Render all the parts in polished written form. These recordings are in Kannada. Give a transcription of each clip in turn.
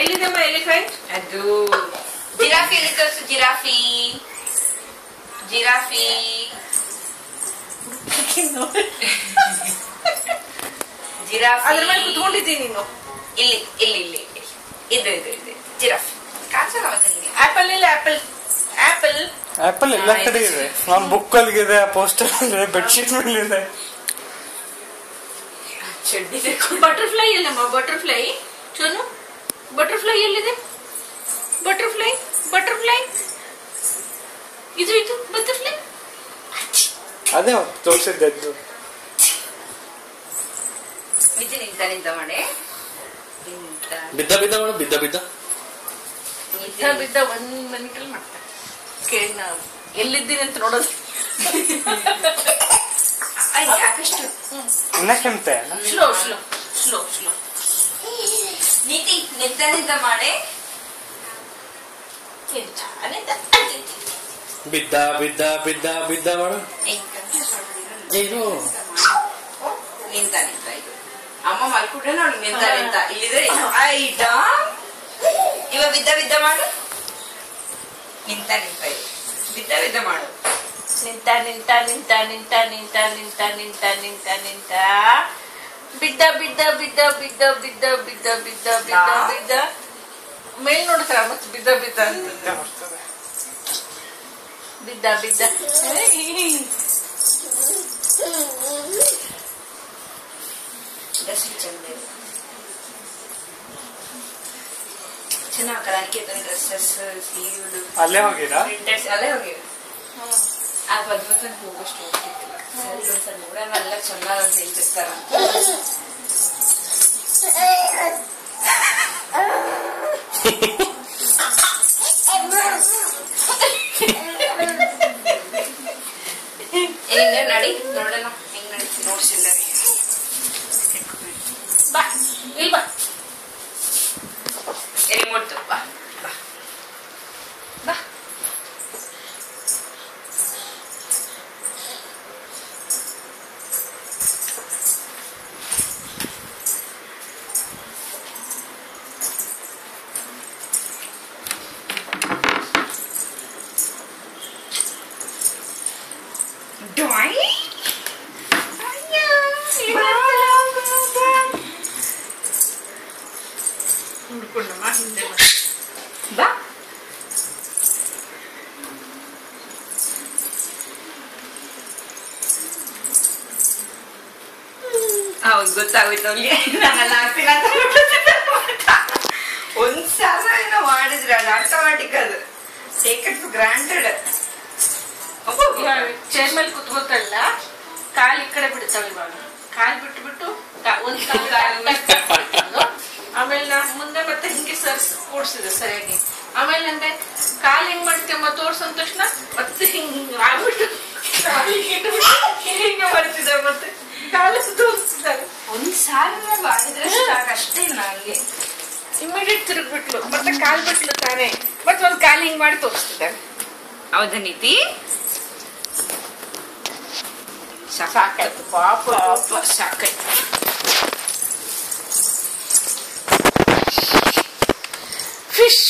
ಎಲ್ಲಿದಮ್ಮ ಎಲಿಫೆಂಟ್? ಅದು ಜಿರಾಫಿ ಎಲ್ಲಿ ತೋರಿಸು. ಜಿರಾಫಿ ಜಿರಾಫಿ ಜಿರಾಫಿ ಅದ್ರ ಮೇಲೆ ಕುತ್ಕೊಂಡಿದ್ದೀನಿ ನೀನು. ಇಲ್ಲಿ ಇಲ್ಲಿ ಇಲ್ಲಿ ಇದು ಇದು ಇದು ಜಿರಾಫಿ ಕಾಣಿಸಲ್ಲ ಮತ್ತೆ ನಿಮಗೆ. ಆಪಲ್ ಇಲ್ಲ, ಆಪಲ್ ಆಪಲ್ ಆಪಲ್ ಎಲ್ಲ ಕಡೆ ಇದೆ. ನಾನು ಬುಕ್ ಅಲ್ಲಿಗಿದೆ, ಪೋಸ್ಟರ್ ಇದೆ, ಬೆಡ್ಶೀಟ್ ಮೇಲೆ ಇದೆ. ಬಟರ್ಫ್ಲೈ ಇಲ್ಲಮ್ಮ, ಬಟರ್ಫ್ಲೈ ಚೋನು ಬಟರ್ಫ್ಲೈ ಎಲ್ಲಿದೆ? ಬಟರ್ಫ್ಲೈ ಬಟರ್ಫ್ಲೈ ಇದು ಇದು ಬಟರ್ಫ್ಲೈ ಅದೇ ತೋರಿಸಿದ್ದೆ. ಮಿತಿ ನಿಂತ ನಿಂತ ಮಾಡಿ ಬಿದ್ದ ಬಿದ್ದ ಮಾಡು, ಬಿದ್ದ ಬಿದ್ದ ಬಿದ್ದ ಬಿದ್ದ 1 ಮಿನಿಟಲ್ಲಿ ಮಾಡ್ತಾರೆ. ಕೇಳಿ ನಾವು ಎಲ್ಲಿದ್ದೀನಿ ಅಂತ ನೋಡೋದು. ಯಾಕಷ್ಟು ಇನ್ನ ಕೆಮ್ತೆ ಸ್ಲೋ ಸ್ಲೋ ಸ್ಲೋ ಸ್ಲೋ ನೀತಿ ನಿಂತ ನಿಂತ ಮಾಡಿ ಬಿದ್ದ ಬಿದ್ದ ಬಿದ್ದ ಬಿದ್ದ ಮಾಡು. ಏನು ನಿಂತ ನಿಂತ ಇದು ಅಮ್ಮ ಮಲ್ಕೊಂಡ್ರೆ ನೋಡಿ ನಿಂತ ನಿಂತ ಇಲ್ಲಿದ್ರೆ ಐಟ ಇವ ಬಿದ್ದ ಬಿದ್ದ ಮಾಡು. ನಿಂತ ನಿಂತ ಇದು ಬಿದ್ದ ಬಿದ್ದ ಮಾಡು. ನಿಂತ ನಿಂತ ನಿಂತ ನಿಂತ ನಿಂತ ನಿಂತ ನಿಂತ ನಿಂತ ನಿಂತ ಬಿದ್ದ ಬಿದ್ದ ಬಿದ್ದ ಬಿದ್ದ ಬಿದ್ದ ಬಿದ್ದ ಬಿದ್ದ ಬಿದ್ದ ಬಿದ್ದ ಮೇಲ್ ನೋಡ್ತಾರ ಮತ್ತೆ ಬಿದ್ದ ಬಿದ್ದ ಅಂತ ಬರ್ತದೆ. ಬಿದ್ದ ಬಿದ್ದ ಚೆನ್ನಾಗಿ ಅನಿಕೇತನ ಡ್ರೆಸ್ಸಸ್ ಸ್ಲೀವ್ಡ್ ಅಲ್ಲೇ ಹೋಗಿರಾ? ಪ್ರಿಂಟೆಡ್ಸ್ ಅಲ್ಲೇ ಹೋಗಿದ್ರು. ಆ ಪದ್ಮಕ್ಕನ ಹೋಗೋಷ್ಟು ಹೋಗ್ತಿರ್ತಿಲ್ಲ. ಸರಿ ಒಂದ್ಸಲ ನೋಡೋಣ ಚೆನ್ನಾಗಿ ಅಂತ ಹೇಳ್ತಿರ್ತಾರ. ನಡಿ ನೋಡೋಣ ಹೆಂಗ್ ನಡೀತಿ ನೋಡ್ಸಿಲ್ಲ. ಬಾ ಇಲ್ಲಿ ಬಾ ರಿಮೋಟ್ ಬಾ ಬಾ ಬಾ. ಹುಡ್ಕೊಂಡಮ್ಮ ಹಿಂದೆ ಬಾ ಹೌದು ಗೊತ್ತಾಗೋಯ್ತು ಅವ್ನಿಗೆ ನಾನೆಲ್ಲ ಆಗ್ತೀನಿ ಅಂತ. ಒಂದ್ಸಲ ಏನೋ ಮಾಡಿದ್ರೆ ಅದು ಆಟೋಮ್ಯಾಟಿಕ್, ಅದು take it for granted. Chair ಮೇಲೆ ಕುತ್ಕೋತಲ್ಲ, ಕಾಲ್ ಈ ಕಡೆ ಬಿಡ್ತಾವ. ಇವಾಗ ಕಾಲ್ ಬಿಟ್ಟು ಒಂದ್ ಕಾಲು ಆಮೇಲೆ ನಾ ಮುಂದೆ ಮತ್ತೆ ಹಿಂಗೆ ಸರ್ಸ್ ಕೂಡ್ಸಿದೆ ಸರಿಯಾಗಿ. ಆಮೇಲೆ ನಂಗೆ ಕಾಲ್ ಹೆಂಗ್ ಮಾಡ್ತೀವಮ್ಮ ತೋರ್ಸಂದ ತಕ್ಷಣ ಮತ್ತೆ ಹಿಂಗ್ ಆಗ್ಬಿಟ್ಟು ಹಿಂಗೆ ಮಾಡ್ತಿದ್ದೆ. ಮತ್ತೆ ಕಾಲ ತೋರಿಸ್ತಿದ್ದಾರೆ. ಒಂದ್ಸಾಲ ಮಾಡಿದ್ರೆ ಅಷ್ಟೇ ನಂಗೆ ಇಮಿಡಿಯೇಟ್ ತಿರುಗ್ಬಿಟ್ಲು, ಮತ್ತೆ ಕಾಲ್ ಬಿಟ್ಲು ತಾನೆ, ಮತ್ತೆ ಒಂದ್ ಕಾಲ್ ಹಿಂಗ್ ಮಾಡಿ ತೋರಿಸ್ತಿದ್ದಾರೆ. ಹೌದಾ ನೀತಿ? ಸಾಕಾಯ್ತು ಪಾಪ ಸಾಕಾಯ್ತು. ಫಿಶ್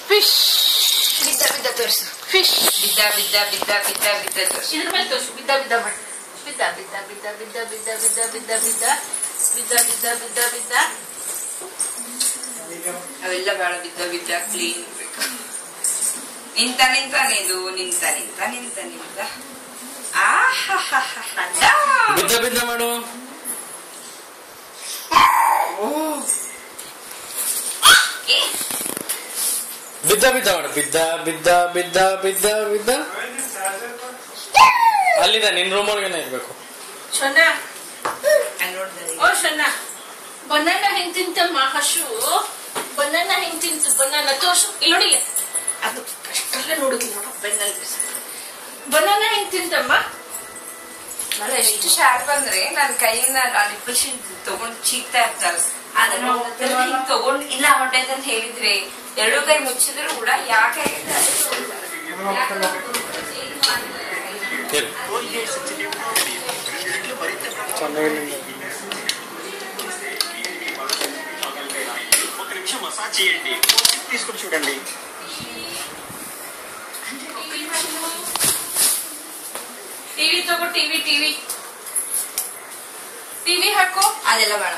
ಫಿಶ್ ಬಿದ್ದ ಬಿದ್ದ ತೋರಿಸು. ಫಿಶ್ ಬಿದ್ದ ಬಿದ್ದ ಬಿದ್ದ ಬಿದ್ದ ಬಿದ್ದ ತೋರಿಸು. ಇದ್ರ ಮೇಲೆ ತೋರಿಸು. ಬಿದ್ದ ಬಿದ್ದ ಮಾಡಿ. ಬಿದ್ದ ಬಿದ್ದ ಬಿದ್ದ ಬಿದ್ದ ಬಿದ್ದ ಬಿದ್ದ ಬಿದ್ದ ಬಿದ್ದ ಬಿದ್ದ ಬಿದ್ದ ಬಿದ್ದ ಬಿದ್ದ. ಅವೆಲ್ಲ ಬೇಡ, ಬಿದ್ದ ಬಿದ್ದ ಕ್ಲೀನ್ ಬೇಕು. ನಿಂತ ನಿಂತ ನೀದು ನಿಂತ ನಿಂತ ನಿಂತ ನಿಂತ ಬಿದ್ದ ಬಿದ್ದ ಮಾಡು. ಬಿದ್ದ ಬಿದ್ದ ಮಾಡು. ಬಿದ್ದ ಬಿದ್ದ ಬಿದ್ದ ಬಿದ್ದ ಬಿದ್ದ. ಅಲ್ಲಿದೆ ನಿನ್ ರೂಮ್ ಒಳಗೇನೆ ಇರ್ಬೇಕು. ಶೊನ್ನ ಓ ಶೊನ್ನ, ಬನಾನ ಹೆಂಗ್ ತಿಂತಮ್ಮ ಹಶು? ಬನಾನ ಹೆಂಗ್ ತಿಂತು? ಬನಾನ ತೋರ್ಸು ಇಲ್ಲಿ ನೋಡಿ. ಅದು ಅಷ್ಟರಲ್ಲೇ ನೋಡುದಿಲ್ಲ ನೋಡು, ಬೆನ್ನಲ್ಲಿ ಬನಾನ ಹೆಂಗ್ ತಿಂತಮ್ಮ? ನಾನು ಎಷ್ಟು ಶಾರ್ಪ್ ಅಂದ್ರೆ ನನ್ನ ಕೈಯಿಂದ ನಿಪ್ಪಲ್ಶನ್ ತಗೊಂಡು ಚೀಕ್ತಾ ಇರ್ತಾರೆ. ಅದನ್ನ ಹಿಂಗ್ ತಗೊಂಡ್ ಇಲ್ಲ ಹೊಟ್ಟೆ ಅಂತ ಹೇಳಿದ್ರೆ 2 ಕೈ ಮುಚ್ಚಿದ್ರು ಕೂಡ ಯಾಕೆ ಚೆನ್ನಾಗಿ చేయండి తీసుకుని చూడండి. ಟಿವಿ ತಗೋ, ಟಿವಿ ಟಿವಿ ಟಿವಿ ಹಾಕೋ. ಅದೆಲ್ಲ ಬೇಡ.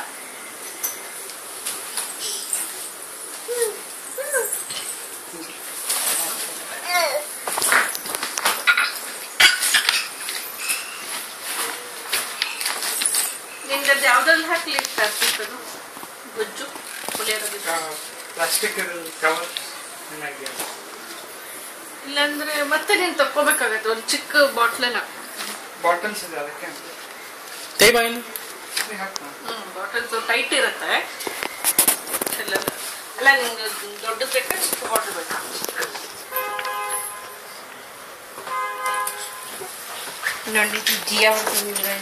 ನಿಂಗೆ ಯಾವ್ದ್ರಲ್ಲಿ ಹಾಕ್ಲಿ ತರ್ತಿದ್ದು ಗೊಜ್ಜು ಪುಳಿಯೋರ ಪ್ಲಾಸ್ಟಿಕ್ ಕವರ್ ಇಲ್ಲಾಂದ್ರೆ ಮತ್ತೆ ನೀನ್ ತಕ್ಕೋಬೇಕಾಗತ್ತೆ ಒಂದು ಚಿಕ್ಕ ಬಾಟ್ಲೆಲ್ಲ. ಬಾಟಲ್ಸ್ ಇದೆ ಅದಕ್ಕೆ ಬಾಟಲ್ಸ್ ಟೈಟ್ ಇರುತ್ತೆ ಅಲ್ಲ. ನಿಂಗೆ ದೊಡ್ಡದು ಬೇಕಾ ಚಿಕ್ಕ ಬಾಟಲ್ ಬೇಕಾ? ನೋಡಿ ಜಿಯಾ ಬರ್ತಿದ್ರೆ